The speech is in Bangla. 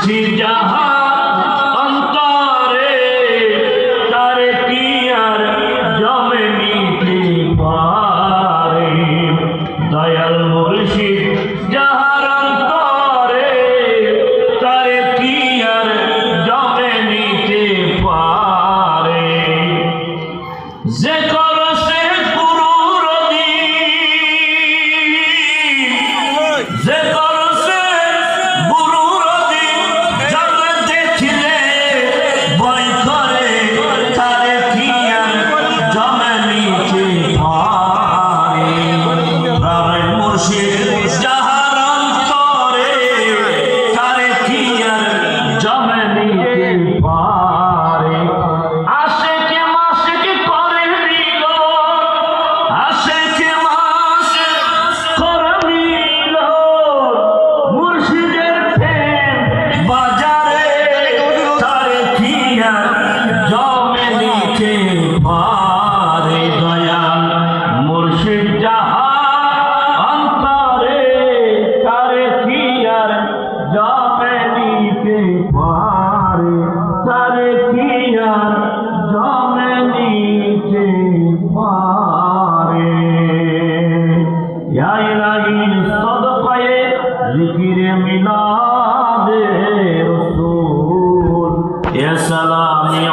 মুর্শিদ যাহা অন্তরে তারে কি আর জমে নিতে পারে দয়াল মুর্শিদ যাহার অন্তরে তারে কি আর জমে নিতে পারে যে করছে গুরুর যে করছে গুরুর যাকে দেখিলে ভয় করে তারে কি আর জমে নিতে পারে প্রাণ মুর্শিদ যাহার অন্তরে তারে কি আর জমে নিতে পারে আশিকে মাশিকে করে নিল আশিকে মাশিক করে নিল মুর্শিদের প্রেম বাজারে তারে কি আর জমে নিতে পারে দয়াল মুর্শিদ যাহা অন্তরে তারে কি আর জমে নিতে পারে তারে কি আর জমে নিতে পারে ইয়া ইলাহি সদকায়ে জিকিরে মিলাদে রাসূল ইয়া সালামি